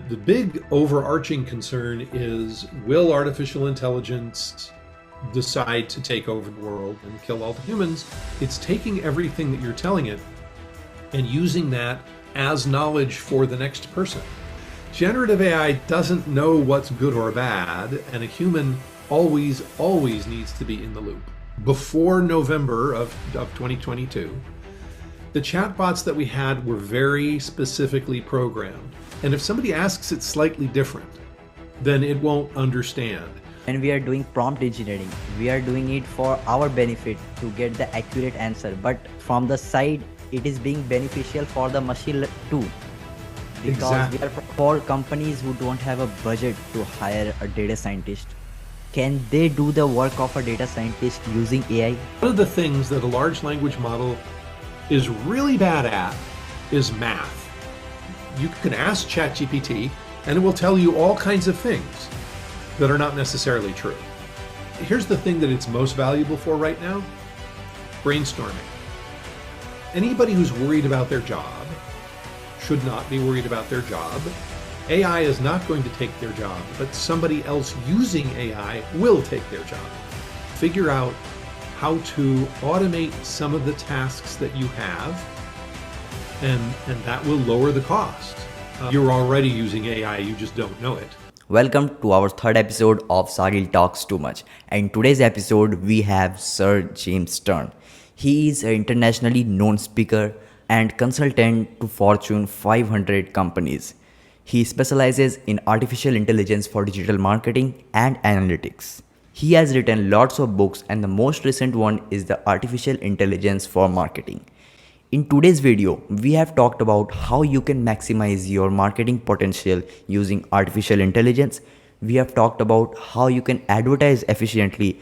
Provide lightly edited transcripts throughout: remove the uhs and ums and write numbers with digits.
the big overarching concern is, will artificial intelligence decide to take over the world and kill all the humans? It's taking everything that you're telling it and using that as knowledge for the next person. Generative AI doesn't know what's good or bad, and a human always needs to be in the loop. Before November of 2022, the chatbots that we had were very specifically programmed. And if somebody asks it slightly different, then it won't understand. When we are doing prompt engineering, we are doing it for our benefit to get the accurate answer. But from the side, it is being beneficial for the machine too. Because Exactly. we are for companies who don't have a budget to hire a data scientist. Can they do the work of a data scientist using AI? One of the things that a large language model is really bad at is math. You can ask ChatGPT and it will tell you all kinds of things that are not necessarily true. Here's the thing that it's most valuable for right now: brainstorming. Anybody who's worried about their job should not be worried about their job. AI is not going to take their job, but somebody else using AI will take their job. Figure out how to automate some of the tasks that you have, and that will lower the cost. You're already using AI, you just don't know it. Welcome to our third episode of Sahil Talks Too Much. And in today's episode, we have Sir Jim Sterne. He is an internationally known speaker and consultant to Fortune 500 companies. He specializes in artificial intelligence for digital marketing and analytics. He has written lots of books, and the most recent one is the Artificial Intelligence for Marketing. In today's video, we have talked about how you can maximize your marketing potential using artificial intelligence. We have talked about how you can advertise efficiently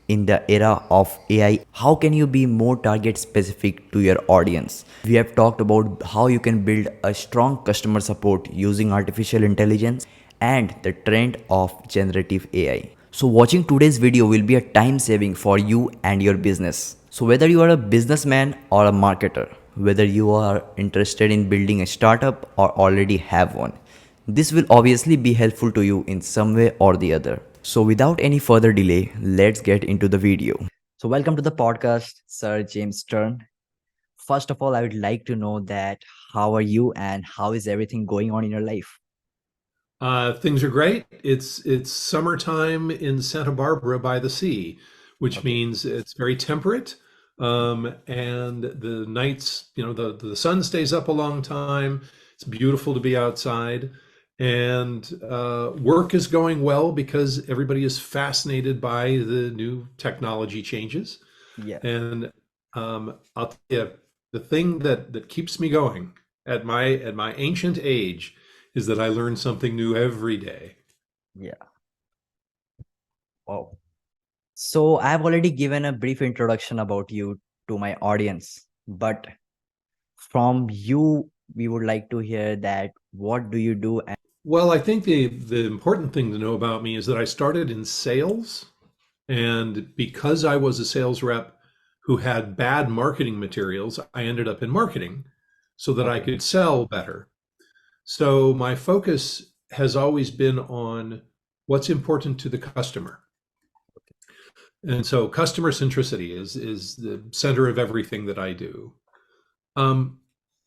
in the era of AI. How can you be more target specific to your audience? We have talked about how you can build a strong customer support using artificial intelligence and the trend of generative AI. So watching today's video will be a time saving for you and your business. So whether you are a businessman or a marketer, whether you are interested in building a startup or already have one, this will obviously be helpful to you in some way or the other. So without any further delay, let's get into the video. So welcome to the podcast, Sir James Sterne. First of all, I would like to know that how are you and how is everything going on in your life? Things are great. It's summertime in Santa Barbara by the sea, which Okay. means it's very temperate. And the nights, the sun stays up a long time. It's beautiful to be outside. And work is going well because everybody is fascinated by the new technology changes. Yeah. And I'll tell you, the thing that keeps me going at my ancient age is that I learn something new every day. Yeah. Wow. So I've already given a brief introduction about you to my audience, but from you, we would like to hear that what do you do? And Well, I think the important thing to know about me is that I started in sales, and because I was a sales rep who had bad marketing materials, I ended up in marketing so that I okay. could sell better. So my focus has always been on what's important to the customer. And so customer centricity is the center of everything that I do. Um,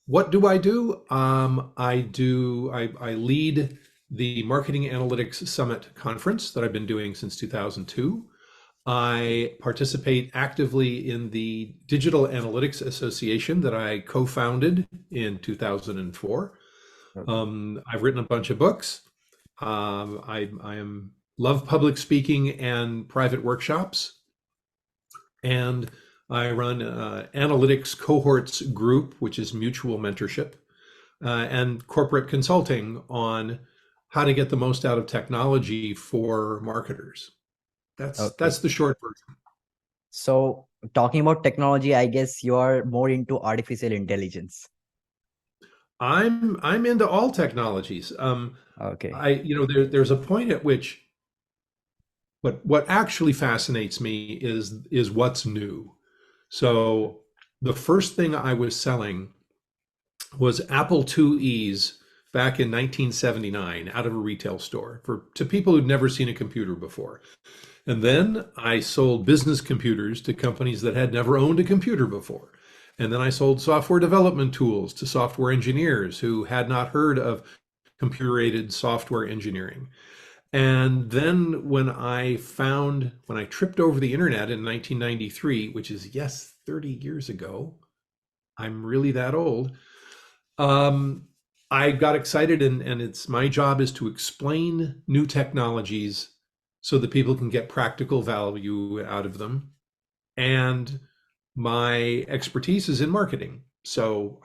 what do I do? I lead the Marketing Analytics Summit conference that I've been doing since 2002. I participate actively in the Digital Analytics Association that I co-founded in 2004. Okay. I've written a bunch of books. I love public speaking and private workshops, and I run analytics cohorts group, which is mutual mentorship, and corporate consulting on how to get the most out of technology for marketers. That's Okay. the short version. So talking about technology, I guess you are more into artificial intelligence. I'm into all technologies. Okay. There's a point at which what actually fascinates me is what's new. So the first thing I was selling was Apple IIe's back in 1979 out of a retail store to people who'd never seen a computer before. And then I sold business computers to companies that had never owned a computer before. And then I sold software development tools to software engineers who had not heard of computer-aided software engineering. And then when I tripped over the internet in 1993, which is, yes, 30 years ago, I'm really that old. I got excited, and it's my job is to explain new technologies so that people can get practical value out of them. And my expertise is in marketing. So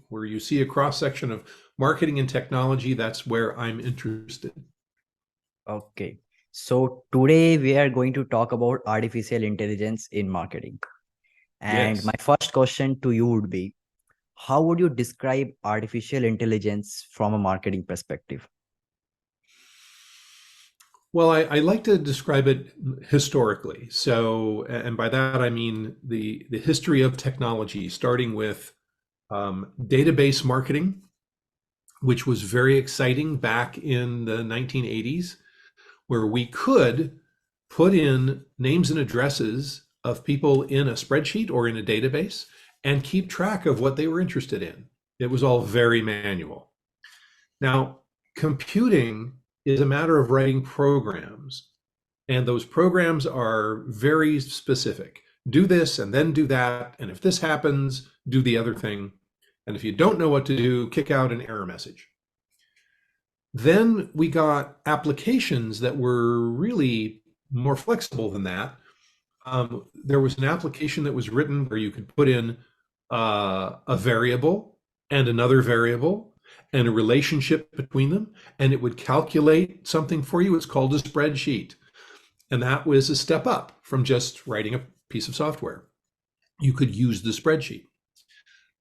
where you see a cross section of marketing and technology, that's where I'm interested. Okay. So today we are going to talk about artificial intelligence in marketing. And my Yes. first question to you would be, how would you describe artificial intelligence from a marketing perspective? Well, I like to describe it historically. So, and by that I mean the history of technology, starting with database marketing, which was very exciting back in the 1980s, where we could put in names and addresses of people in a spreadsheet or in a database and keep track of what they were interested in. It was all very manual. Now, computing is a matter of writing programs, and those programs are very specific. Do this and then do that, and if this happens, do the other thing. And if you don't know what to do, kick out an error message. Then we got applications that were really more flexible than that. There was an application that was written where you could put in a variable and another variable and a relationship between them, and it would calculate something for you. It's called a spreadsheet. And that was a step up from just writing a piece of software. You could use the spreadsheet.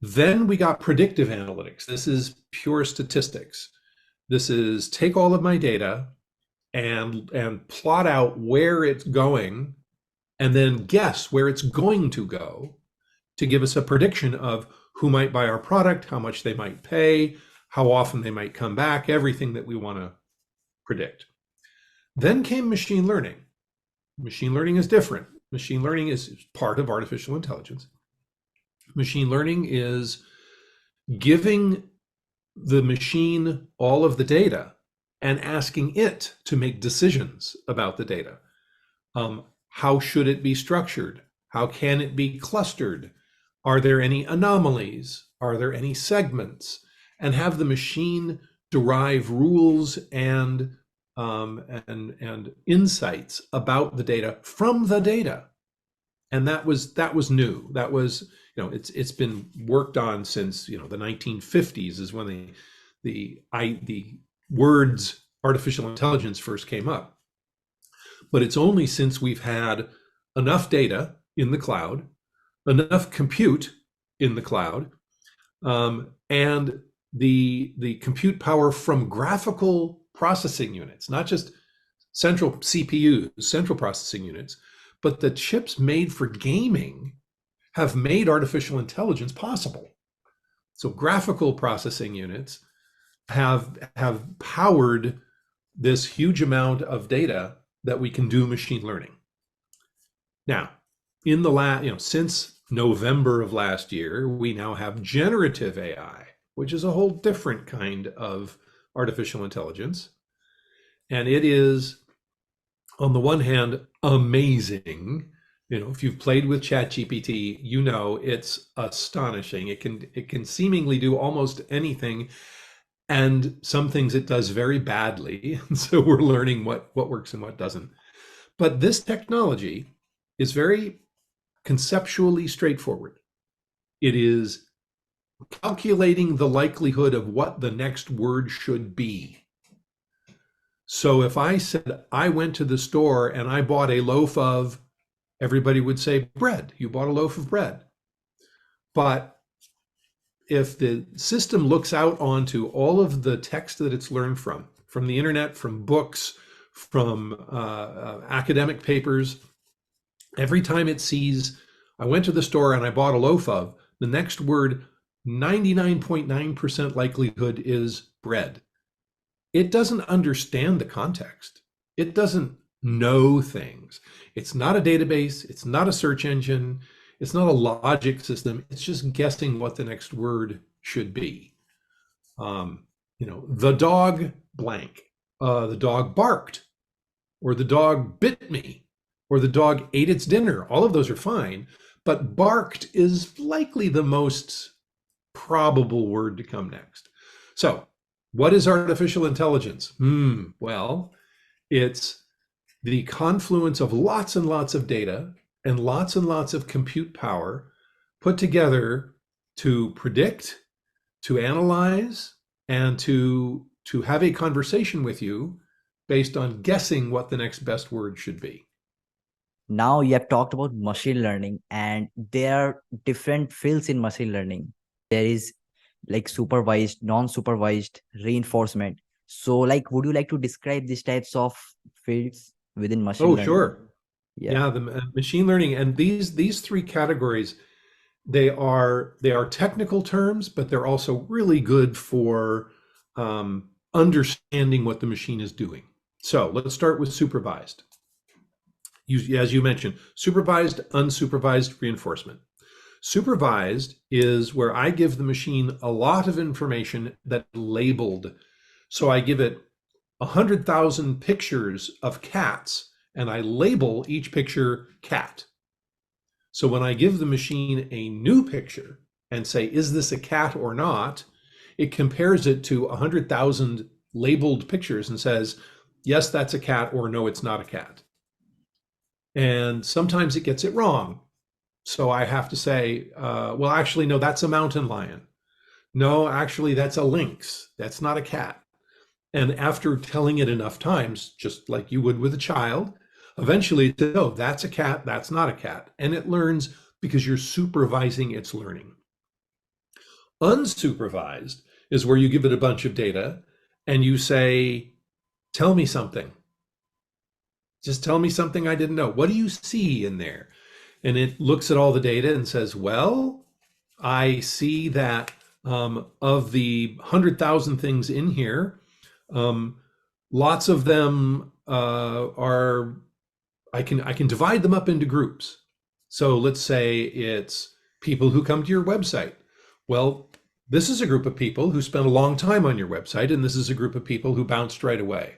Then we got predictive analytics. This is pure statistics. This is take all of my data and plot out where it's going and then guess where it's going to go to give us a prediction of who might buy our product, how much they might pay, how often they might come back, everything that we want to predict. Then came machine learning. Machine learning is different. Machine learning is part of artificial intelligence. Machine learning is giving the machine all of the data and asking it to make decisions about the data. How should it be structured? How can it be clustered? Are there any anomalies? Are there any segments? And have the machine derive rules and insights about the data from the data. And that was new. That was, it's been worked on since the 1950s is when the words artificial intelligence first came up. But it's only since we've had enough data in the cloud, enough compute in the cloud, and the compute power from graphical processing units, not just central CPUs, central processing units, but the chips made for gaming have made artificial intelligence possible. So graphical processing units have powered this huge amount of data that we can do machine learning. Now, in the since November of last year, we now have generative AI, which is a whole different kind of artificial intelligence. And it is, on the one hand, amazing. If you've played with ChatGPT, it's astonishing. It can seemingly do almost anything, and some things it does very badly. So we're learning what works and what doesn't. But this technology is very conceptually straightforward. It is calculating the likelihood of what the next word should be. So if I said, I went to the store and I bought a loaf of, everybody would say bread. You bought a loaf of bread. But if the system looks out onto all of the text that it's learned from the internet, from books, from academic papers, every time it sees, I went to the store and I bought a loaf of, the next word, 99.9% likelihood is bread. It doesn't understand the context. It doesn't know things. It's not a database. It's not a search engine. It's not a logic system. It's just guessing what the next word should be. The dog blank. The dog barked, or the dog bit me, or the dog ate its dinner. All of those are fine, but barked is likely the most probable word to come next. So, what is artificial intelligence? Well, it's the confluence of lots and lots of data and lots of compute power put together to predict, to analyze, and to have a conversation with you based on guessing what the next best word should be. Now you have talked about machine learning, and there are different fields in machine learning. There is like supervised, non-supervised, reinforcement. So like, would you like to describe these types of fields within machine Oh, learning? sure. Yeah. Yeah, the machine learning, and these three categories, they are technical terms, but they're also really good for understanding what the machine is doing. So let's start with supervised. As you mentioned, supervised, unsupervised reinforcement. Supervised is where I give the machine a lot of information that's labeled. So I give it 100,000 pictures of cats, and I label each picture cat. So when I give the machine a new picture and say, is this a cat or not, it compares it to 100,000 labeled pictures and says, yes, that's a cat, or no, it's not a cat. And sometimes it gets it wrong. So I have to say, well, actually, no, that's a mountain lion. No, actually, that's a lynx. That's not a cat. And after telling it enough times, just like you would with a child, eventually it says, oh, that's a cat, that's not a cat. And it learns because you're supervising its learning. Unsupervised is where you give it a bunch of data and you say, tell me something. Just tell me something I didn't know. What do you see in there? And it looks at all the data and says, well, I see that of the 100,000 things in here, lots of them are, I can divide them up into groups. So let's say it's people who come to your website. Well, this is a group of people who spent a long time on your website, and this is a group of people who bounced right away.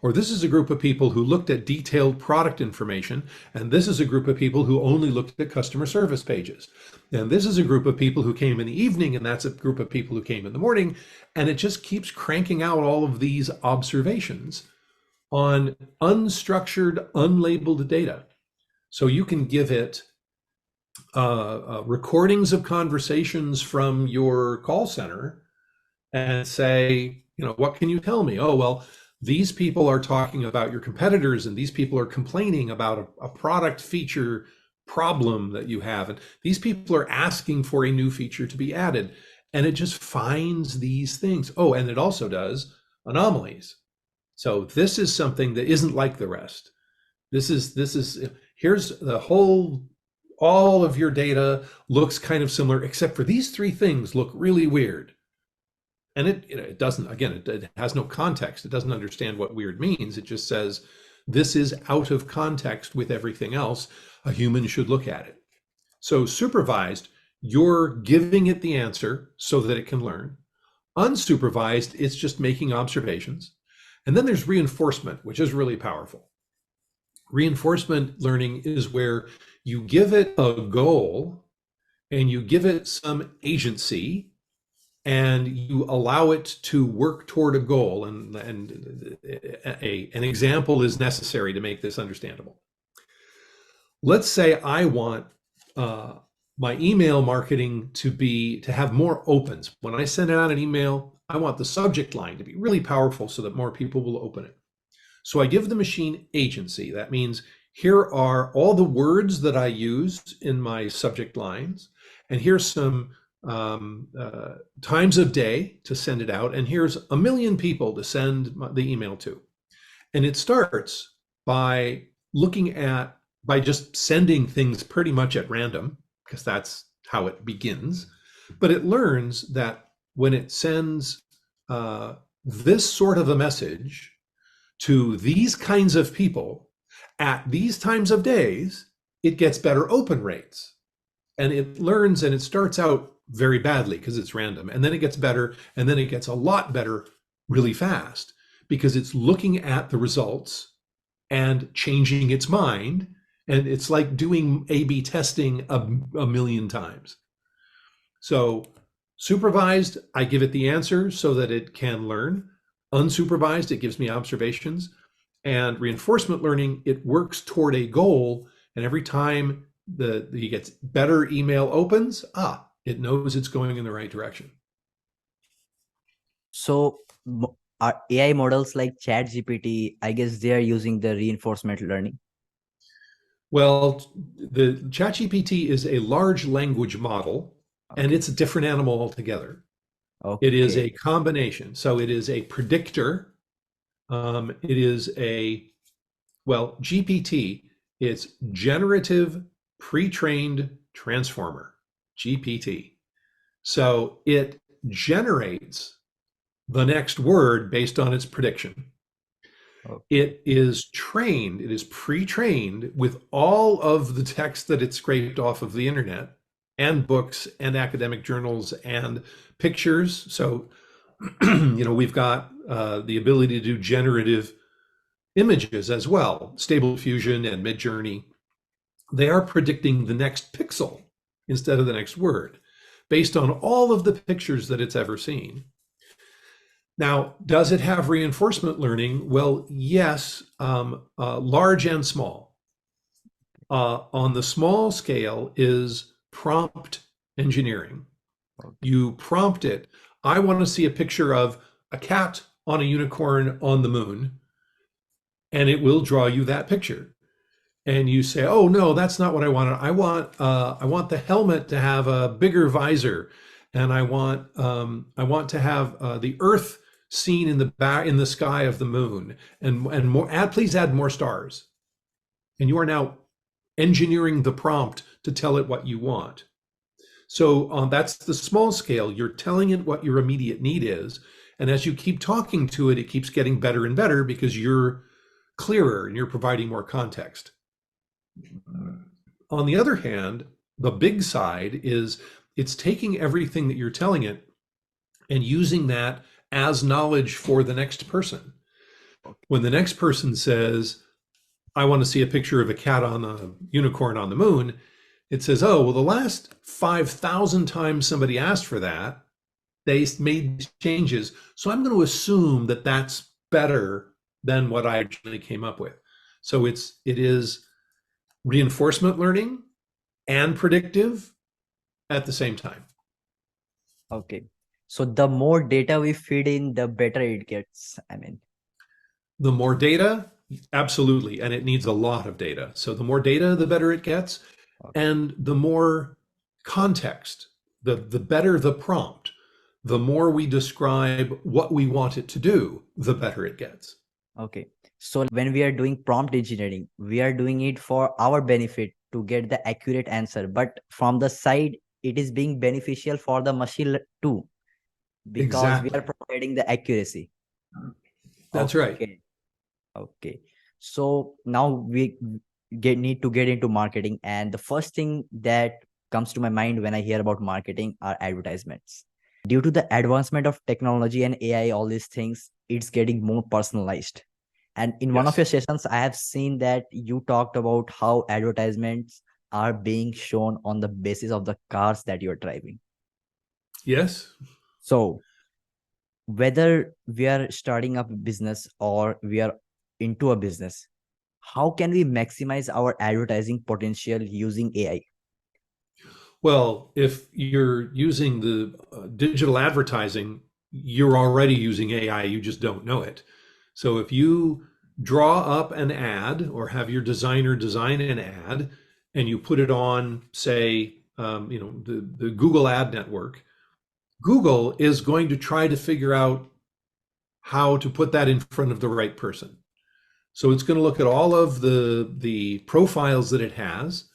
Or this is a group of people who looked at detailed product information, and this is a group of people who only looked at customer service pages. And this is a group of people who came in the evening, and that's a group of people who came in the morning. And it just keeps cranking out all of these observations on unstructured, unlabeled data. So you can give it recordings of conversations from your call center and say, what can you tell me? Oh, well, these people are talking about your competitors, and these people are complaining about a product feature problem that you have. And these people are asking for a new feature to be added. And it just finds these things. Oh, and it also does anomalies. So this is something that isn't like the rest. Here's the all of your data looks kind of similar, except for these three things look really weird. And it doesn't, again, it has no context. It doesn't understand what weird means. It just says, this is out of context with everything else. A human should look at it. So supervised, you're giving it the answer so that it can learn. Unsupervised, it's just making observations. And then there's reinforcement, which is really powerful. Reinforcement learning is where you give it a goal and you give it some agency, and you allow it to work toward a goal, and an example is necessary to make this understandable. Let's say I want my email marketing to have more opens. When I send out an email, I want the subject line to be really powerful so that more people will open it. So I give the machine agency. That means here are all the words that I used in my subject lines, and here's some times of day to send it out, and here's 1 million people to send the email to. And it starts by just sending things pretty much at random, because that's how it begins. But it learns that when it sends this sort of a message to these kinds of people at these times of days, it gets better open rates. And it learns, and it starts out very badly because it's random, and then it gets better, and then it gets a lot better really fast because it's looking at the results and changing its mind. And it's like doing A/B testing a million times. So supervised, I give it the answer so that it can learn. Unsupervised, it gives me observations. And reinforcement learning, it works toward a goal. And every time he gets better email opens, it knows it's going in the right direction. So are AI models like ChatGPT, I guess they are using the reinforcement learning. Well, the ChatGPT is a large language model, and it's a different animal altogether. It is a Okay. combination. So it is a predictor. It is GPT, it's generative pre-trained transformer, GPT. So it generates the next word based on its prediction. Okay. It is trained, it is pre-trained with all of the text that it scraped off of the internet and books and academic journals and pictures. So, we've got the ability to do generative images as well, Stable Diffusion and Midjourney. They are predicting the next pixel instead of the next word based on all of the pictures that it's ever seen. Now, does it have reinforcement learning? Well, yes, large and small. On the small scale is prompt engineering. You prompt it. I want to see a picture of a cat on a unicorn on the moon, and it will draw you that picture. And you say, "Oh no, that's not what I wanted. I want the helmet to have a bigger visor, and I want to have the Earth seen in the sky of the moon, and more. Please add more stars." And you are now engineering the prompt to tell it what you want. So that's the small scale. You're telling it what your immediate need is, and as you keep talking to it, it keeps getting better and better because you're clearer and you're providing more context. On the other hand, the big side is it's taking everything that you're telling it and using that as knowledge for the next person. When the next person says, "I want to see a picture of a cat on a unicorn on the moon," it says, "Oh, well, the last 5,000 times somebody asked for that, they made changes. So I'm going to assume that that's better than what I originally came up with." So it is reinforcement learning and predictive at the same time. Okay. So the more data we feed in, the better it gets. I mean, The more data, absolutely, and it needs a lot of data. So the more data, the better it gets, okay. and the more context, the better the prompt, the more we describe what we want it to do, the better it gets. Okay. So when we are doing prompt engineering, we are doing it for our benefit to get the accurate answer. But from the side, it is being beneficial for the machine too, because we are Exactly. providing the accuracy. That's right. Okay. Okay. So now we need to get into marketing. And the first thing that comes to my mind when I hear about marketing are advertisements. Due to the advancement of technology and AI, all these things, it's getting more personalized. And in one of Yes. your sessions, I have seen that you talked about how advertisements are being shown on the basis of the cars that you're driving. Yes. So whether we are starting up a business or we are into a business, how can we maximize our advertising potential using AI? Well, if you're using the digital advertising, you're already using AI, you just don't know it. So if you draw up an ad or have your designer design an ad and you put it on, say, the Google Ad Network, Google is going to try to figure out how to put that in front of the right person. So it's going to look at all of the profiles that it has,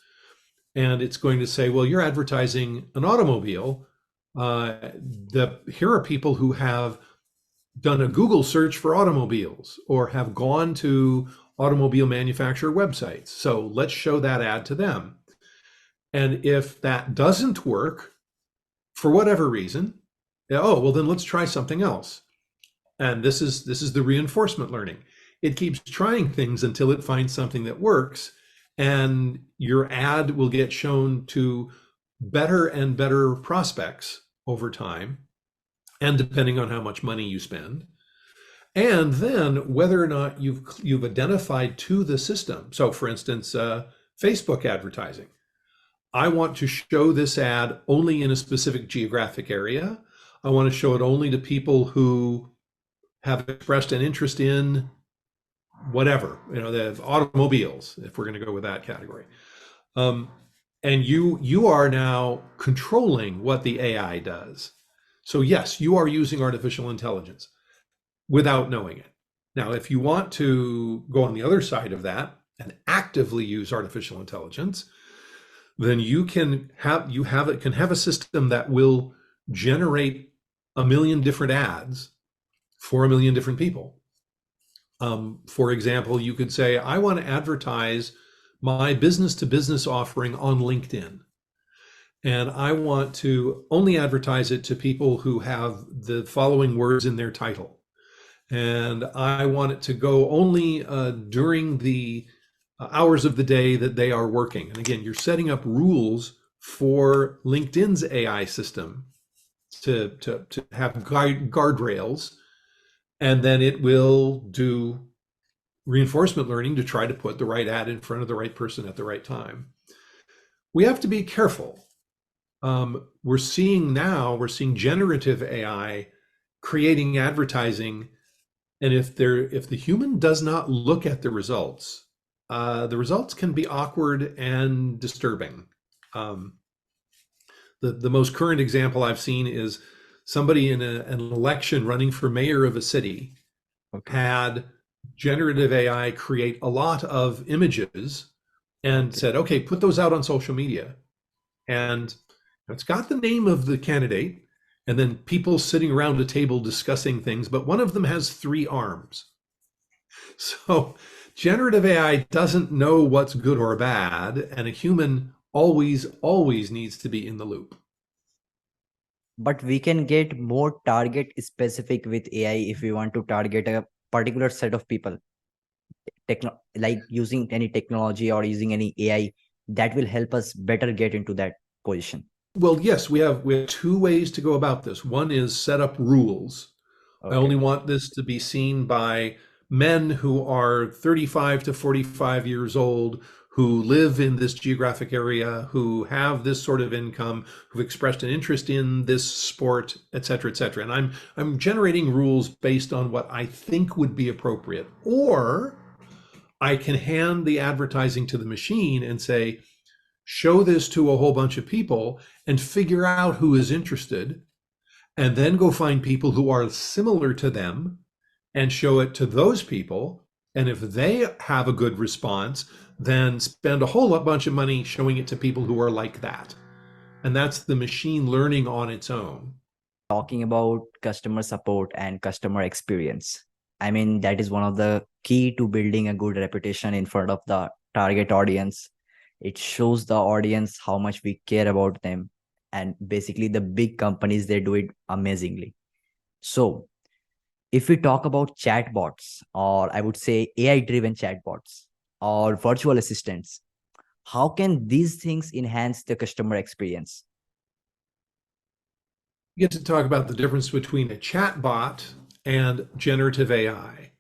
and it's going to say, well, you're advertising an automobile. Here are people who have done a Google search for automobiles or have gone to automobile manufacturer websites. So let's show that ad to them. And if that doesn't work for whatever reason, oh, well, then let's try something else. And this is the reinforcement learning. It keeps trying things until it finds something that works, and your ad will get shown to better and better prospects over time, and depending on how much money you spend. And then whether or not you've identified to the system. So for instance, Facebook advertising. I want to show this ad only in a specific geographic area. I want to show it only to people who have expressed an interest in whatever, the automobiles, if we're going to go with that category. And you are now controlling what the AI does. So yes, you are using artificial intelligence without knowing it. Now, if you want to go on the other side of that and actively use artificial intelligence, then you can have a system that will generate 1 million different ads for 1 million different people. For example, you could say, I want to advertise my business to business offering on LinkedIn. And I want to only advertise it to people who have the following words in their title. And I want it to go only during the hours of the day that they are working. And again, you're setting up rules for LinkedIn's AI system to have guardrails, and then it will do reinforcement learning to try to put the right ad in front of the right person at the right time. We have to be careful. We're seeing generative AI creating advertising, and if the human does not look at the results can be awkward and disturbing. The most current example I've seen is somebody in an election running for mayor of a city had generative AI create a lot of images and said, okay, put those out on social media. And it's got the name of the candidate and then people sitting around a table discussing things, but one of them has 3 arms. So generative AI doesn't know what's good or bad, and a human always needs to be in the loop. But we can get more target specific with AI if we want to target a particular set of people. Like using any technology or using any AI that will help us better get into that position. Well, yes, we have 2 ways to go about this. One is set up rules. I only want this to be seen by men who are 35 to 45 years old, who live in this geographic area, who have this sort of income, who've expressed an interest in this sport, et cetera, et cetera. And I'm generating rules based on what I think would be appropriate. Or I can hand the advertising to the machine and say, show this to a whole bunch of people and figure out who is interested, and then go find people who are similar to them and show it to those people. And if they have a good response, then spend a whole bunch of money showing it to people who are like that. And that's the machine learning on its own. Talking about customer support and customer experience, I mean, that is one of the key to building a good reputation in front of the target audience. It shows the audience how much we care about them. And basically the big companies, they do it amazingly. So if we talk about chatbots, or I would say AI-driven chatbots or virtual assistants, how can these things enhance the customer experience? You get to talk about the difference between a chatbot and generative AI.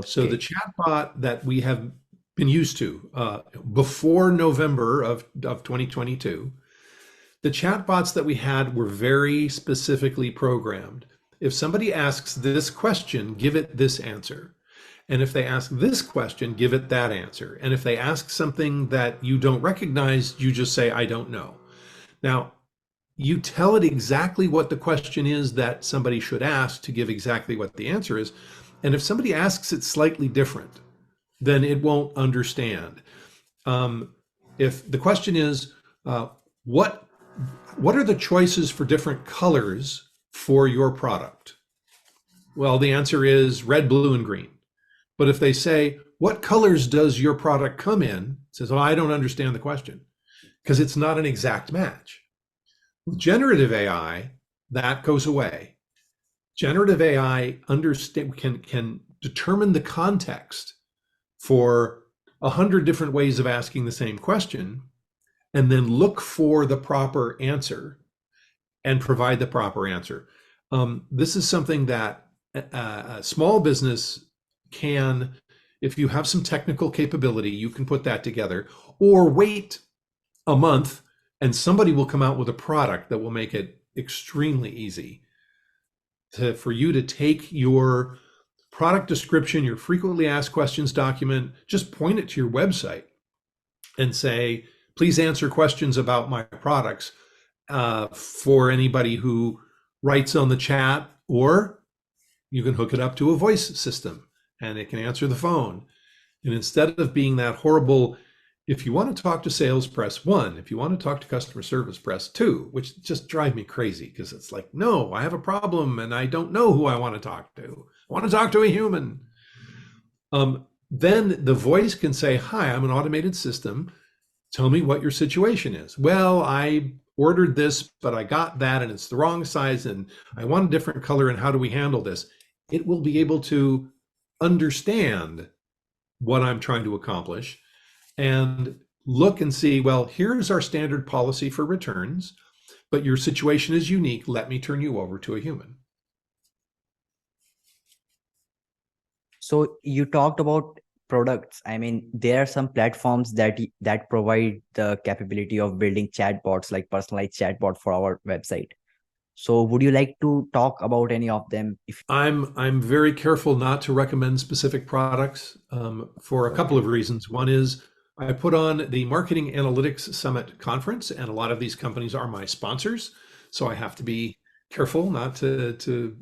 So the chatbot that we have been used to before November of 2022, the chatbots that we had were very specifically programmed. If somebody asks this question, give it this answer. And if they ask this question, give it that answer. And if they ask something that you don't recognize, you just say, I don't know. Now, you tell it exactly what the question is that somebody should ask to give exactly what the answer is. And if somebody asks it slightly different, then it won't understand. If the question is, what are the choices for different colors for your product? Well, the answer is red, blue, and green. But if they say, what colors does your product come in? It says, oh, I don't understand the question because it's not an exact match. With generative AI, that goes away. Generative AI can determine the context for 100 different ways of asking the same question, and then look for the proper answer and provide the proper answer. This is something that a small business can, if you have some technical capability, you can put that together, or wait a month and somebody will come out with a product that will make it extremely easy for you to take your product description, your frequently asked questions document, just point it to your website and say, please answer questions about my products for anybody who writes on the chat, or you can hook it up to a voice system and it can answer the phone. And instead of being that horrible, if you want to talk to sales, press 1. If you want to talk to customer service, press 2, which just drive me crazy because it's like, no, I have a problem and I don't know who I want to talk to. I want to talk to a human. Then the voice can say, hi, I'm an automated system. Tell me what your situation is. Well, I ordered this, but I got that and it's the wrong size and I want a different color, and how do we handle this? It will be able to understand what I'm trying to accomplish and look and see, well, here's our standard policy for returns, but your situation is unique. Let me turn you over to a human. So you talked about products. I mean, there are some platforms that provide the capability of building chatbots, like personalized chatbot for our website. So would you like to talk about any of them? If I'm very careful not to recommend specific products for a couple of reasons. One is I put on the Marketing Analytics Summit conference, and a lot of these companies are my sponsors, so I have to be careful not to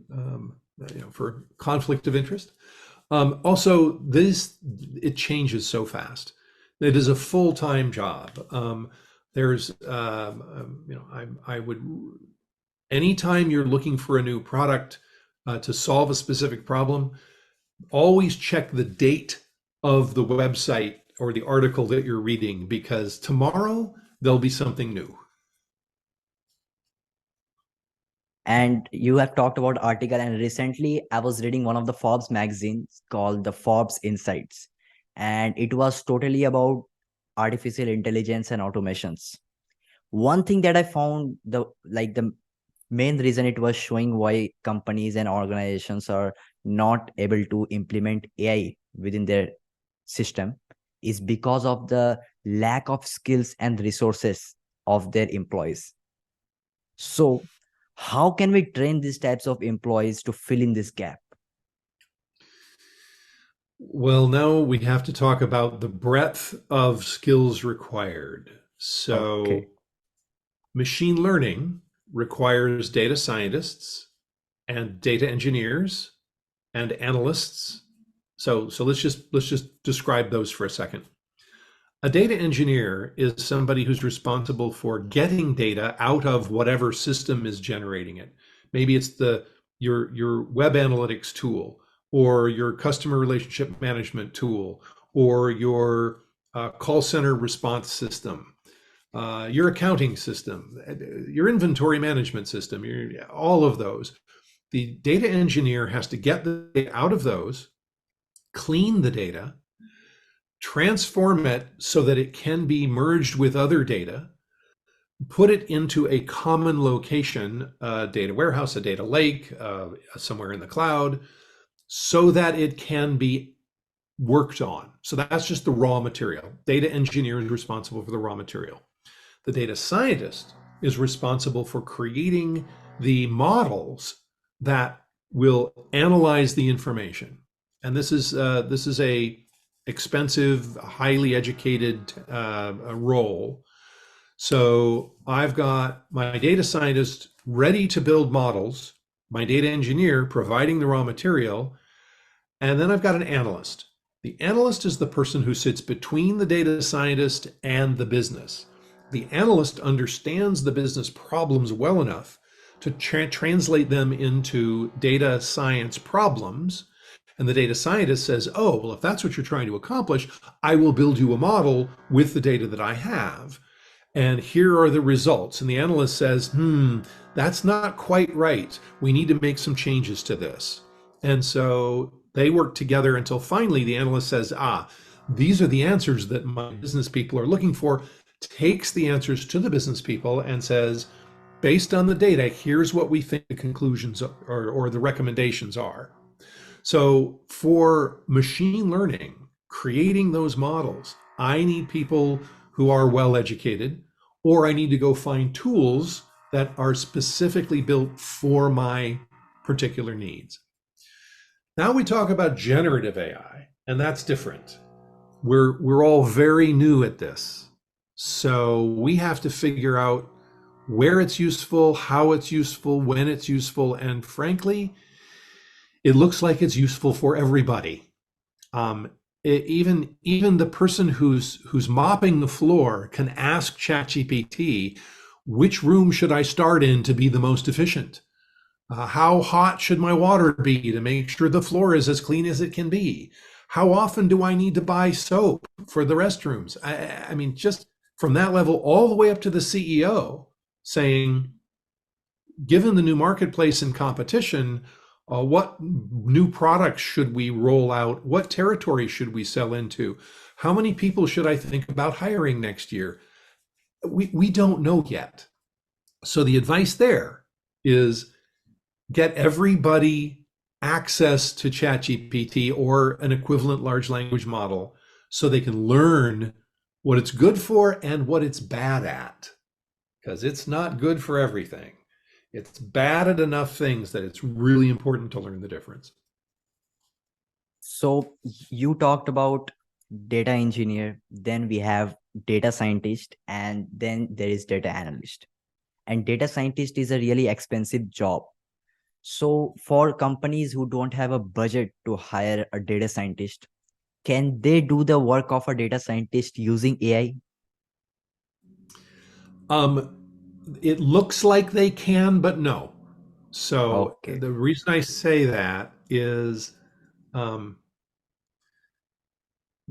for conflict of interest. Also, it changes so fast. It is a full-time job. I would, anytime you're looking for a new product to solve a specific problem, always check the date of the website or the article that you're reading, because tomorrow there'll be something new. And you have talked about article, and recently I was reading one of the Forbes magazines called the Forbes Insights, and it was totally about artificial intelligence and automations. One thing that I found, the main reason it was showing why companies and organizations are not able to implement AI within their system is because of the lack of skills and resources of their employees. So how can we train these types of employees to fill in this gap? Well, now we have to talk about the breadth of skills required. So Okay. machine learning requires data scientists and data engineers and analysts. So let's just describe those for a second. A data engineer is somebody who's responsible for getting data out of whatever system is generating it. Maybe it's your web analytics tool, or your customer relationship management tool, or your call center response system, your accounting system, your inventory management system, all of those. The data engineer has to get the data out of those, clean the data, transform it so that it can be merged with other data, put it into a common location, a data warehouse, a data lake, somewhere in the cloud, so that it can be worked on. So that's just the raw material. Data engineer is responsible for the raw material. The data scientist is responsible for creating the models that will analyze the information. And this is a expensive, highly educated role. So I've got my data scientist ready to build models, my data engineer providing the raw material, and then I've got an analyst. The analyst is the person who sits between the data scientist and the business. The analyst understands the business problems well enough to translate them into data science problems. And the data scientist says, oh, well, if that's what you're trying to accomplish, I will build you a model with the data that I have. And here are the results. And the analyst says, that's not quite right. We need to make some changes to this. And so they work together until finally the analyst says, these are the answers that my business people are looking for, takes the answers to the business people and says, based on the data, here's what we think the conclusions or the recommendations are. So for machine learning, creating those models, I need people who are well educated, or I need to go find tools that are specifically built for my particular needs. Now we talk about generative AI, and that's different. We're all very new at this. So we have to figure out where it's useful, how it's useful, when it's useful, and frankly, it looks like it's useful for everybody. Even the person who's mopping the floor can ask ChatGPT, which room should I start in to be the most efficient? How hot should my water be to make sure the floor is as clean as it can be? How often do I need to buy soap for the restrooms? I mean, just from that level all the way up to the CEO saying, given the new marketplace and competition, what new products should we roll out? What territory should we sell into? How many people should I think about hiring next year? We don't know yet. So the advice there is get everybody access to ChatGPT or an equivalent large language model so they can learn what it's good for and what it's bad at, because it's not good for everything. It's bad at enough things that it's really important to learn the difference. So you talked about data engineer, then we have data scientist, and then there is data analyst. And data scientist is a really expensive job. So for companies who don't have a budget to hire a data scientist, can they do the work of a data scientist using AI? It looks like they can, but no. So Okay. the reason I say that is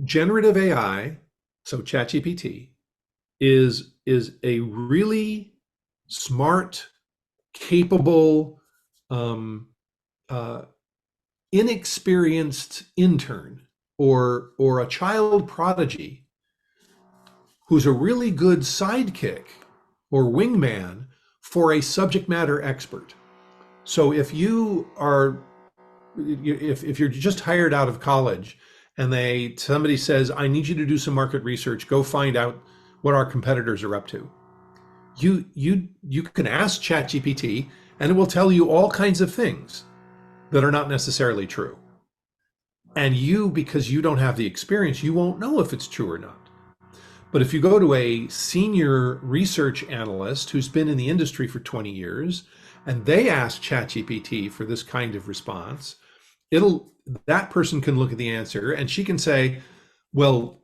generative AI, so ChatGPT, is a really smart, capable, inexperienced intern or a child prodigy who's a really good sidekick or wingman for a subject matter expert. So if you are, if you're just hired out of college and somebody says, I need you to do some market research, go find out what our competitors are up to. You can ask ChatGPT and it will tell you all kinds of things that are not necessarily true. And because you don't have the experience, you won't know if it's true or not. But if you go to a senior research analyst who's been in the industry for 20 years and they ask ChatGPT for this kind of response, that person can look at the answer and she can say, well,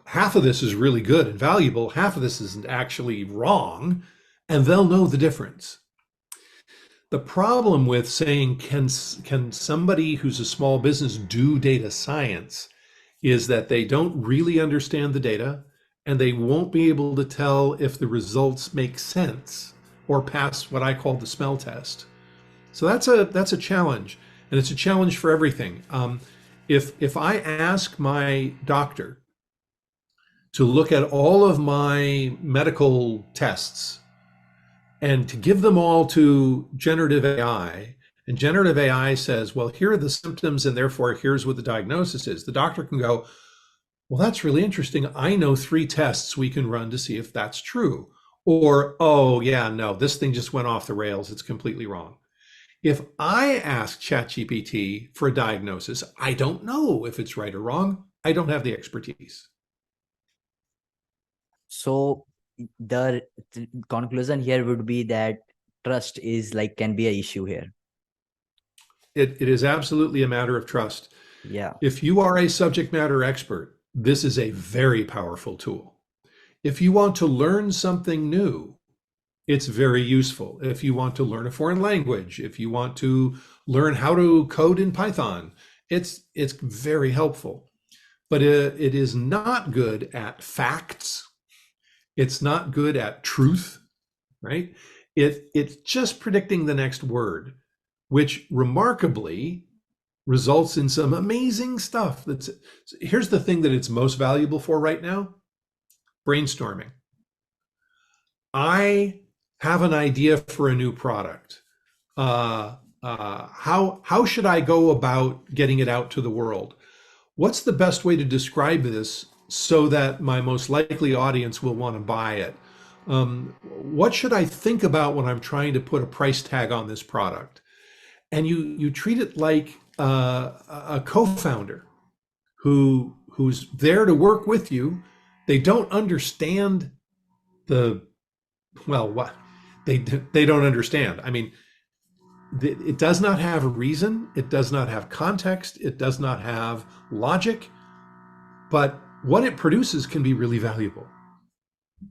half of this is really good and valuable, half of this isn't actually wrong, and they'll know the difference. The problem with saying, can somebody who's a small business do data science, is that they don't really understand the data and they won't be able to tell if the results make sense or pass what I call the smell test. So that's a challenge, and it's a challenge for everything. If I ask my doctor to look at all of my medical tests and to give them all to generative AI, and generative AI says, well, here are the symptoms and therefore here's what the diagnosis is, the doctor can go, well, that's really interesting. I know 3 tests we can run to see if that's true. Or, oh, yeah, no, this thing just went off the rails. It's completely wrong. If I ask ChatGPT for a diagnosis, I don't know if it's right or wrong. I don't have the expertise. So the conclusion here would be that trust is can be an issue here. It is absolutely a matter of trust. Yeah. If you are a subject matter expert, this is a very powerful tool. If you want to learn something new, it's very useful. If you want to learn a foreign language, if you want to learn how to code in Python, it's very helpful. But it is not good at facts. It's not good at truth, right? It's just predicting the next word, which remarkably results in some amazing stuff. Here's the thing that it's most valuable for right now: brainstorming. I have an idea for a new product. How should I go about getting it out to the world? What's the best way to describe this so that my most likely audience will want to buy it? What should I think about when I'm trying to put a price tag on this product? And you treat it like a co-founder who's there to work with you. They don't understand the what they don't understand. I mean, it does not have a reason. It does not have context. It does not have logic. But what it produces can be really valuable.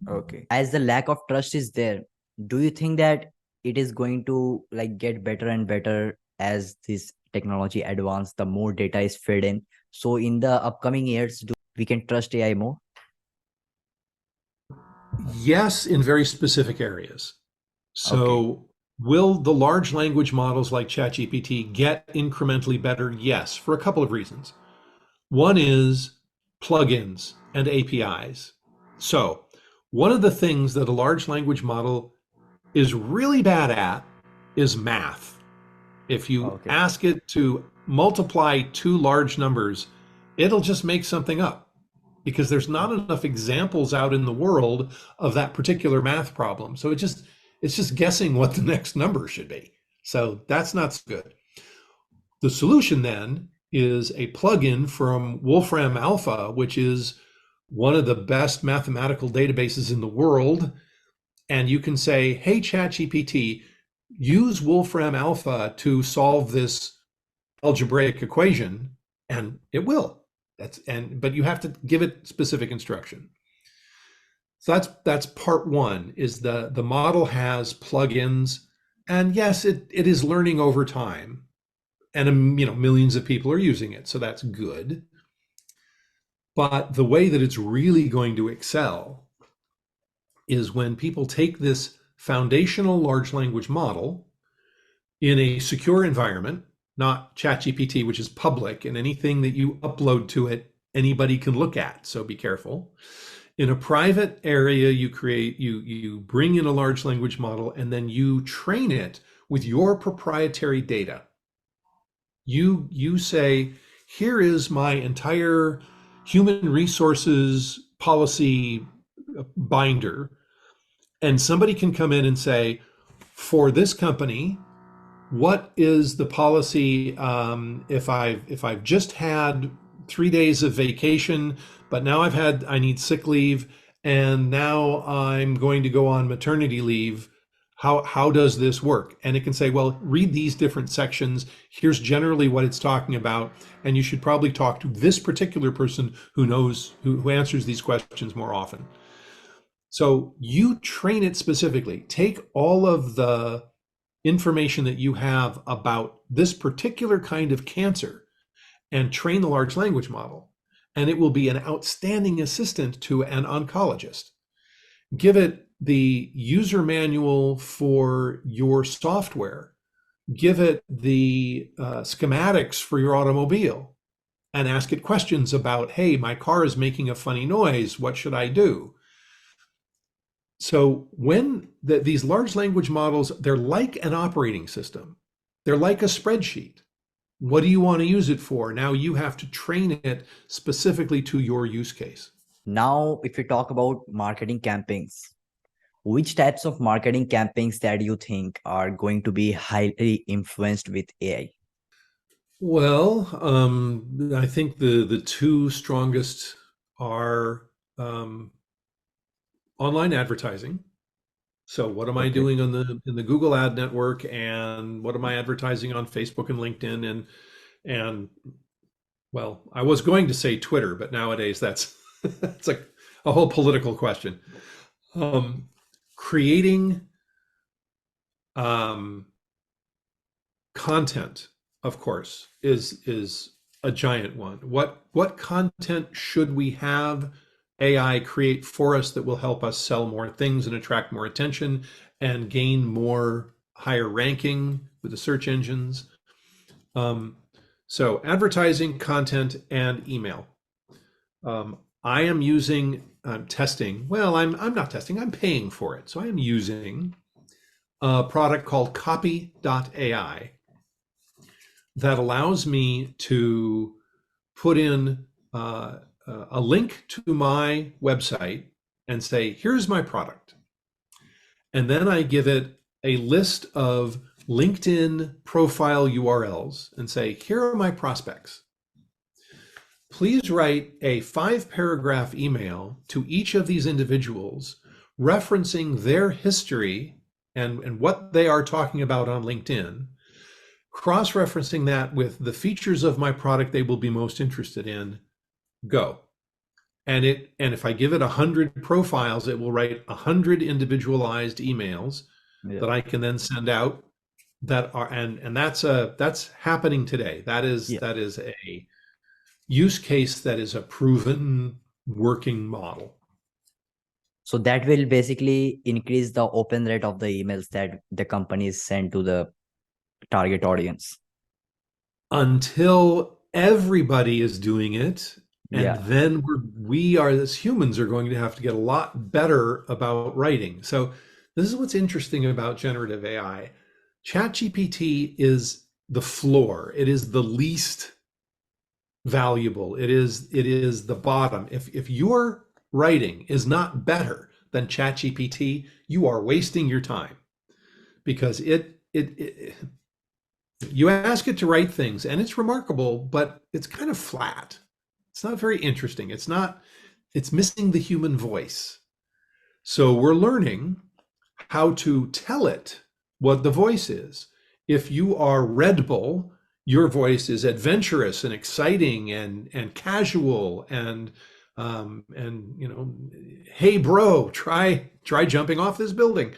Okay. As the lack of trust is there, do you think that it is going to like get better and better as this technology advance, the more data is fed in? So in the upcoming years, do we can trust AI more? Yes, in very specific areas. So Okay. will the large language models like ChatGPT get incrementally better? Yes, for a couple of reasons. One is plugins and APIs. So one of the things that a large language model is really bad at is math. If you Okay. ask it to multiply two large numbers, it'll just make something up because there's not enough examples out in the world of that particular math problem. So it's just guessing what the next number should be. So that's not so good. The solution then is a plugin from Wolfram Alpha, which is one of the best mathematical databases in the world. And you can say, hey, ChatGPT, use Wolfram Alpha to solve this algebraic equation, and it will. But you have to give it specific instruction. So that's part one, is the model has plugins, and yes, it is learning over time, and millions of people are using it, so that's good. But the way that it's really going to excel is when people take this foundational large language model in a secure environment, not ChatGPT, which is public, and anything that you upload to it, anybody can look at. So be careful. In a private area, you bring in a large language model, and then you train it with your proprietary data. You say, here is my entire human resources policy binder, and somebody can come in and say, for this company, what is the policy if I've just had 3 days of vacation, but now I need sick leave, and now I'm going to go on maternity leave. How does this work? And it can say, well, read these different sections. Here's generally what it's talking about, and you should probably talk to this particular person who answers these questions more often. So you train it specifically. Take all of the information that you have about this particular kind of cancer and train the large language model, and it will be an outstanding assistant to an oncologist. Give it the user manual for your software, give it the schematics for your automobile, and ask it questions about, hey, my car is making a funny noise, what should I do? So when these large language models, they're like an operating system. They're like a spreadsheet. What do you want to use it for? Now you have to train it specifically to your use case. Now, if you talk about marketing campaigns, which types of marketing campaigns that you think are going to be highly influenced with AI? Well, I think the two strongest are online advertising. So what am I Okay. doing in the Google ad network, and what am I advertising on Facebook and LinkedIn, and well, I was going to say Twitter, but nowadays that's that's a whole political question. Um, Creating Um, Content, of course, is a giant one. What content should we have AI create for us that will help us sell more things and attract more attention and gain more higher ranking with the search engines? Um, so advertising, content, and email. I am using testing. Well, I'm not testing. I'm paying for it. So I am using a product called Copy.ai that allows me to put in a link to my website and say, here's my product. And then I give it a list of LinkedIn profile URLs and say, here are my prospects. Please write a 5-paragraph email to each of these individuals referencing their history and what they are talking about on LinkedIn, cross-referencing that with the features of my product they will be most interested in. Go. And if I give it 100 profiles, it will write 100 individualized emails Yeah. that I can then send out that are and that's happening today. Yeah. That is a use case that is a proven working model. So that will basically increase the open rate of the emails that the companies send to the target audience. Until everybody is doing it, and Yeah. then we are as humans are going to have to get a lot better about writing. So this is what's interesting about generative AI. ChatGPT is the floor. It is the least valuable. It is the bottom. If your writing is not better than ChatGPT, you are wasting your time because it you ask it to write things and it's remarkable, but it's kind of flat. It's not very interesting. It's missing the human voice. So we're learning how to tell it what the voice is. If you are Red Bull, your voice is adventurous and exciting and casual and hey bro, try jumping off this building.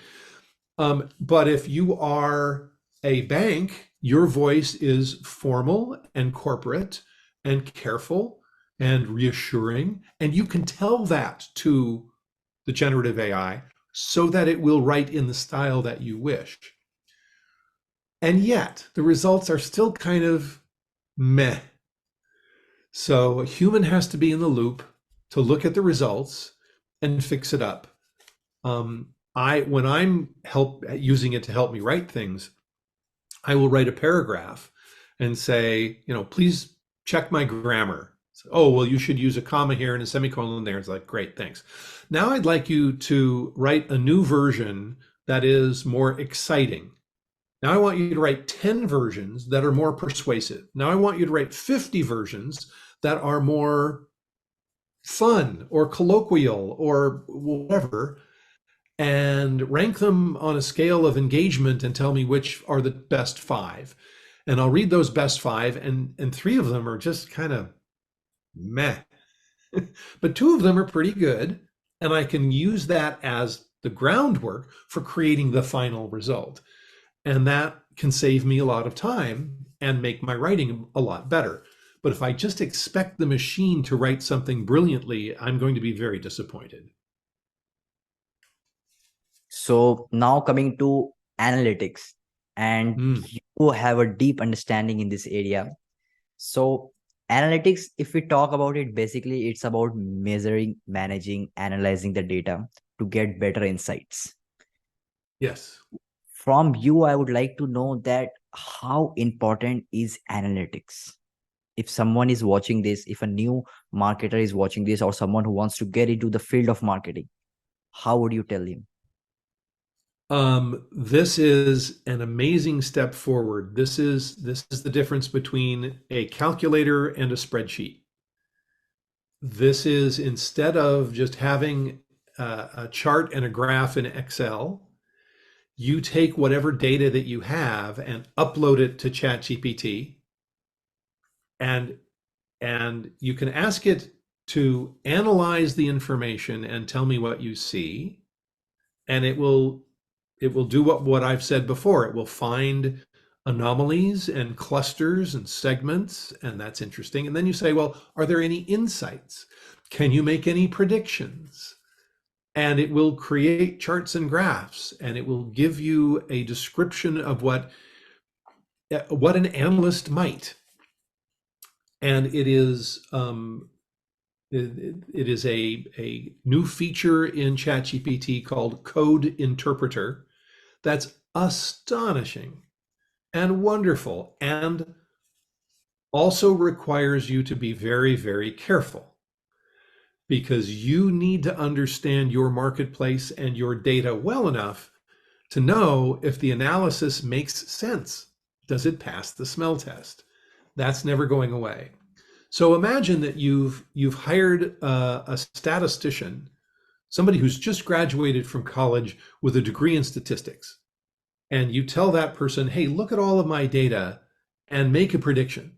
But if you are a bank, your voice is formal and corporate and careful and reassuring, and you can tell that to the generative AI so that it will write in the style that you wish. And yet, the results are still kind of meh. So a human has to be in the loop to look at the results and fix it up. When I'm using it to help me write things, I will write a paragraph and say, please check my grammar. So, oh, well, you should use a comma here and a semicolon there. It's like, great, thanks. Now I'd like you to write a new version that is more exciting. Now I want you to write 10 versions that are more persuasive. Now I want you to write 50 versions that are more fun or colloquial or whatever, and rank them on a scale of engagement and tell me which are the best 5. And I'll read those best 5, and 3 of them are just kind of meh. But 2 of them are pretty good, and I can use that as the groundwork for creating the final result. And that can save me a lot of time and make my writing a lot better. But if I just expect the machine to write something brilliantly, I'm going to be very disappointed. So now coming to analytics, and Mm. you have a deep understanding in this area. So analytics, if we talk about it, basically it's about measuring, managing, analyzing the data to get better insights. Yes. From you, I would like to know that how important is analytics? If someone is watching this, if a new marketer is watching this, or someone who wants to get into the field of marketing, how would you tell him? This is an amazing step forward. This is the difference between a calculator and a spreadsheet. This is, instead of just having a chart and a graph in Excel, you take whatever data that you have and upload it to ChatGPT, and you can ask it to analyze the information and tell me what you see, and it will it will do what I've said before. It will find anomalies and clusters and segments, and that's interesting. And then you say, well, are there any insights? Can you make any predictions? And it will create charts and graphs, and it will give you a description of what an analyst might. And it is a new feature in ChatGPT called Code Interpreter that's astonishing and wonderful, and also requires you to be very, very careful, because you need to understand your marketplace and your data well enough to know if the analysis makes sense. Does it pass the smell test? That's never going away. So imagine that you've hired a statistician, somebody who's just graduated from college with a degree in statistics, and you tell that person, hey, look at all of my data and make a prediction.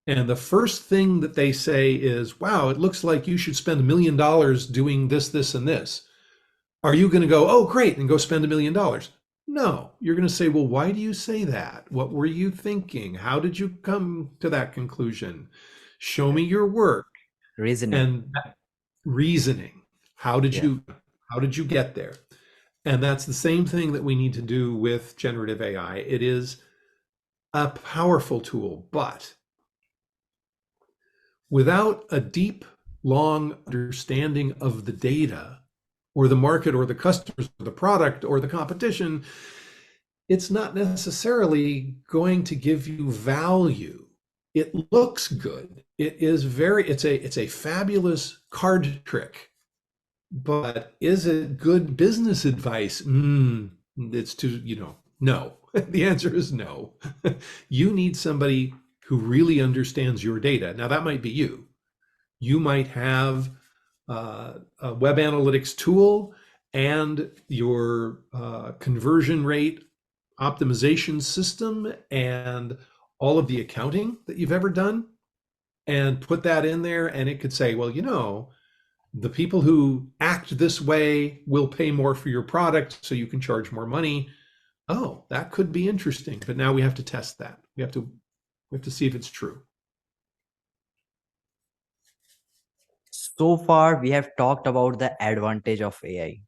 And the first thing that they say is, wow, it looks like you should spend $1 million doing this, this, and this. Are you going to go, oh, great, and go spend $1 million? No, you're going to say, well, why do you say that? What were you thinking? How did you come to that conclusion? Show me your work. Reasoning. And reasoning. How did Yeah. you get there? And that's the same thing that we need to do with generative AI. It is a powerful tool, but without a deep, long understanding of the data or the market or the customers or the product or the competition, it's not necessarily going to give you value. It looks good. It's a fabulous card trick, but is it good business advice? It's too, no. The answer is no. You need somebody who really understands your data. Now, that might be you. You might have a web analytics tool and your conversion rate optimization system and all of the accounting that you've ever done, and put that in there, and it could say, well, the people who act this way will pay more for your product, so you can charge more money. Oh, that could be interesting. But now we have to test that. We have to see if it's true. So far, we have talked about the advantage of AI.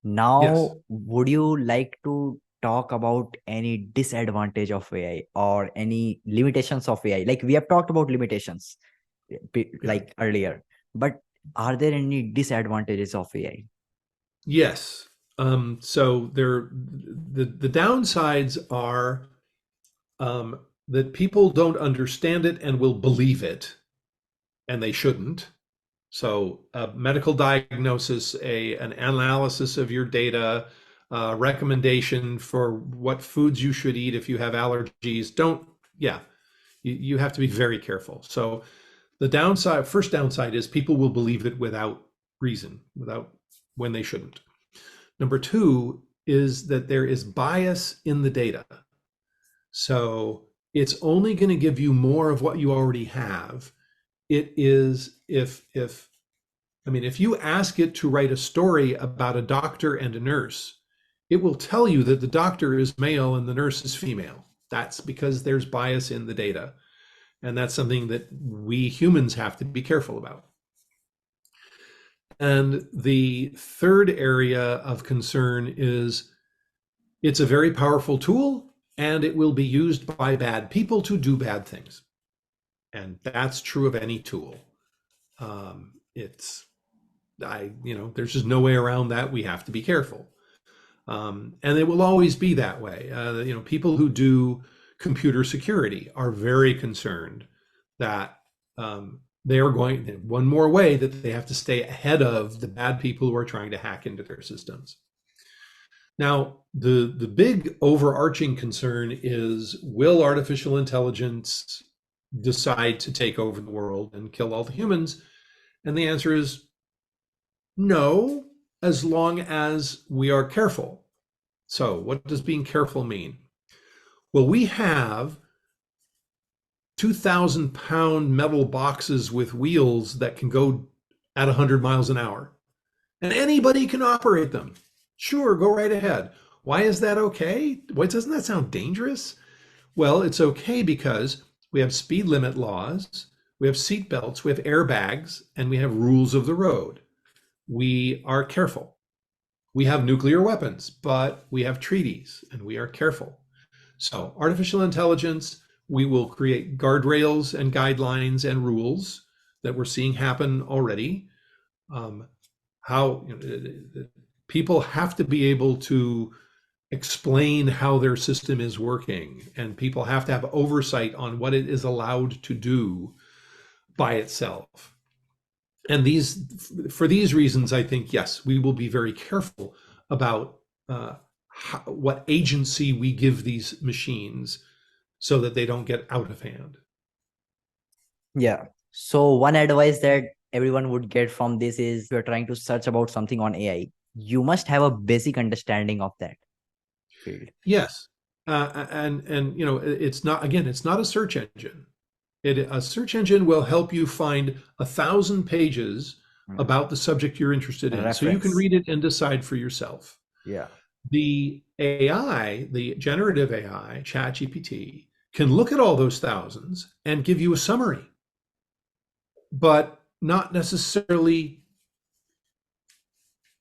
Now, Yes. would you like to talk about any disadvantage of AI or any limitations of AI? Like we have talked about limitations Yeah. like earlier, but are there any disadvantages of AI? Yes. So the downsides are that people don't understand it and will believe it, and they shouldn't. So a medical diagnosis, an analysis of your data, recommendation for what foods you should eat if you have allergies. You have to be very careful. So the first downside is people will believe it without reason, when they shouldn't. Number two is that there is bias in the data. So it's only going to give you more of what you already have. It is if you ask it to write a story about a doctor and a nurse, it will tell you that the doctor is male and the nurse is female. That's because there's bias in the data. And that's something that we humans have to be careful about. And the third area of concern is it's a very powerful tool, and it will be used by bad people to do bad things. And that's true of any tool. There's just no way around that. We have to be careful. And it will always be that way. People who do computer security are very concerned that they are one more way that they have to stay ahead of the bad people who are trying to hack into their systems. Now, the big overarching concern is, will artificial intelligence decide to take over the world and kill all the humans? And the answer is no, as long as we are careful. So what does being careful mean? Well, we have 2,000-pound metal boxes with wheels that can go at 100 miles an hour, and anybody can operate them. Sure, go right ahead. Why is that okay? Why doesn't that sound dangerous? Well, it's okay because we have speed limit laws, we have seat belts, we have airbags, and we have rules of the road. We are careful. We have nuclear weapons, but we have treaties and we are careful. So, artificial intelligence, we will create guardrails and guidelines and rules that we're seeing happen already. Um, how people have to be able to explain how their system is working, and people have to have oversight on what it is allowed to do by itself. And for these reasons, I think, yes, we will be very careful about what agency we give these machines so that they don't get out of hand. Yeah. So one advice that everyone would get from this is if you're trying to search about something on AI, you must have a basic understanding of that field. Yes, and it's not, again, it's not a search engine. A search engine will help you find 1,000 pages Mm. about the subject you're interested in, so you can Reference. read it and decide for yourself. Yeah. The AI, the generative AI, ChatGPT, can look at all those thousands and give you a summary, but not necessarily.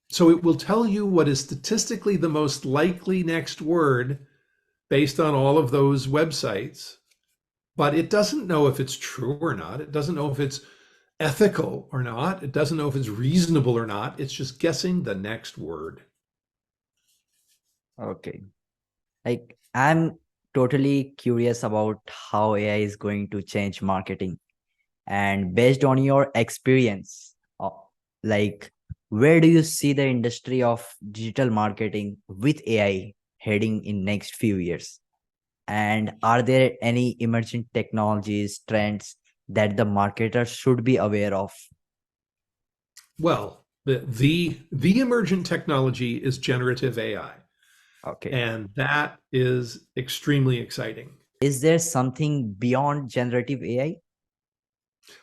So it will tell you what is statistically the most likely next word based on all of those websites, but it doesn't know if it's true or not. It doesn't know if it's ethical or not. It doesn't know if it's reasonable or not. It's just guessing the next word. Okay. Like I'm totally curious about how AI is going to change marketing. And based on your experience, like where do you see the industry of digital marketing with AI heading in next few years? And are there any emerging technologies, trends that the marketer should be aware of? Well, the emergent technology is generative AI, Okay. and that is extremely exciting. Is there something beyond generative AI?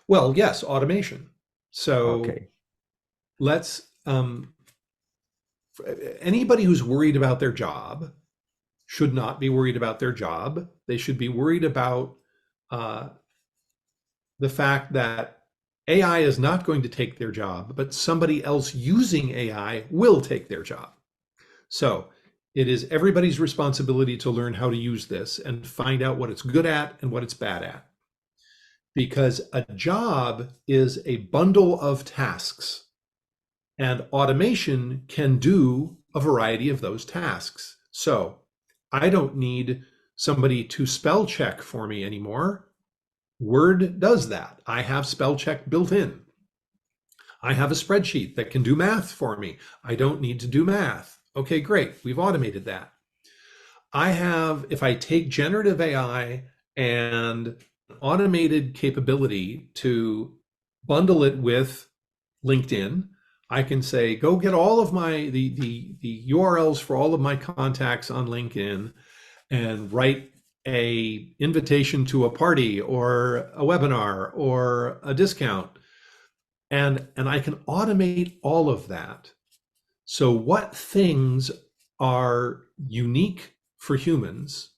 Well, yes, automation. So Okay. let's anybody who's worried about their job should not be worried about their job. They should be worried about uh, the fact that AI is not going to take their job, but somebody else using AI will take their job. So it is everybody's responsibility to learn how to use this and find out what it's good at and what it's bad at. Because a job is a bundle of tasks, and automation can do a variety of those tasks. So I don't need somebody to spell check for me anymore. Word does that. I have spell check built in. I have a spreadsheet that can do math for me. I don't need to do math. Okay, great. We've automated that. If I take generative AI and automated capability to bundle it with LinkedIn, I can say, go get all of the URLs for all of my contacts on LinkedIn and write a invitation to a party or a webinar or a discount. And I can automate all of that. So what things are unique for humans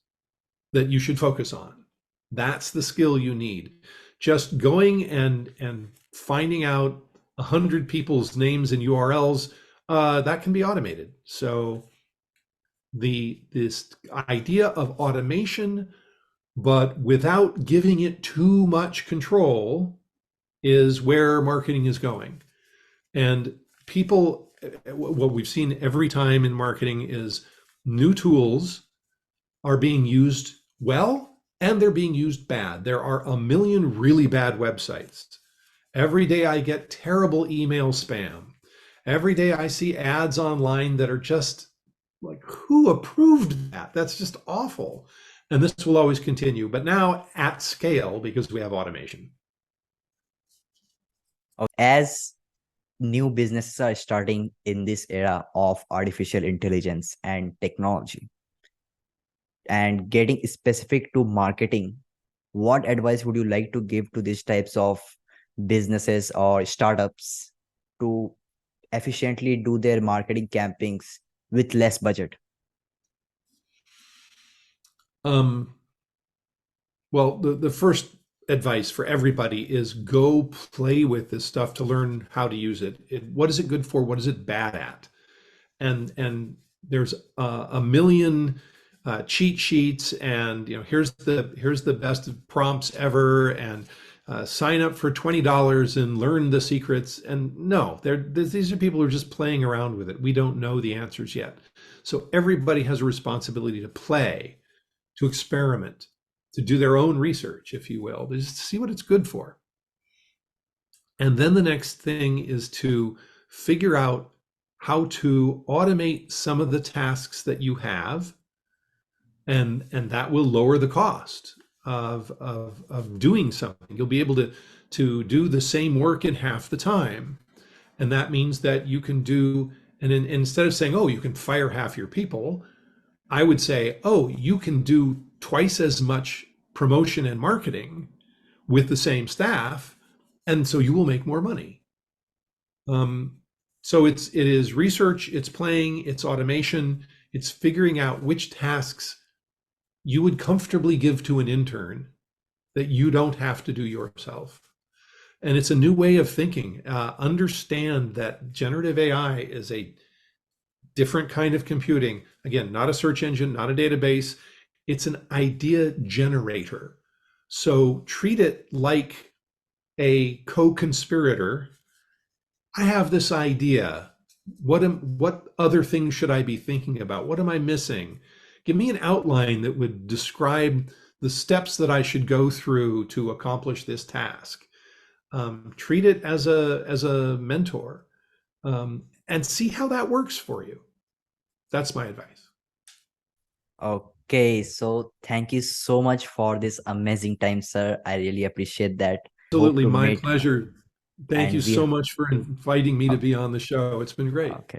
that you should focus on? That's the skill you need. Just going and finding out 100 people's names and URLs, that can be automated. So this idea of automation, but without giving it too much control, is where marketing is going. And people, what we've seen every time in marketing is new tools are being used well and they're being used bad. There are a million really bad websites. Every day I get terrible email spam. Every day I see ads online that are just like, who approved that? That's just awful. And this will always continue, but now at scale because we have automation. As new businesses are starting in this era of artificial intelligence and technology and getting specific to marketing, what advice would you like to give to these types of businesses or startups to efficiently do their marketing campaigns with less budget? Um, well, the first advice for everybody is go play with this stuff to learn how to use it. What is it good for? What is it bad at? And there's a million cheat sheets, and here's the best prompts ever, and sign up for $20 and learn the secrets. And no, these are people who are just playing around with it. We don't know the answers yet. So everybody has a responsibility to play, to experiment, to do their own research, if you will, to just see what it's good for. And then the next thing is to figure out how to automate some of the tasks that you have, and that will lower the cost of doing something. You'll be able to do the same work in half the time, and that means that you can do. And instead of saying, "Oh, you can fire half your people," I would say, "Oh, you can do twice as much promotion and marketing with the same staff, and so you will make more money." So it is research, it's playing, it's automation, it's figuring out which tasks you would comfortably give to an intern that you don't have to do yourself. And it's a new way of thinking. Understand that generative AI is a different kind of computing. Again, not a search engine, not a database. It's an idea generator. So treat it like a co-conspirator. I have this idea. What other things should I be thinking about? What am I missing? Give me an outline that would describe the steps that I should go through to accomplish this task. Treat it as a mentor, and see how that works for you. That's my advice. Okay, so thank you so much for this amazing time, sir. I really appreciate that. Hope Absolutely, to my meet, pleasure. Thank you and we so much for inviting me to uh, be on the show. It's been great. okay.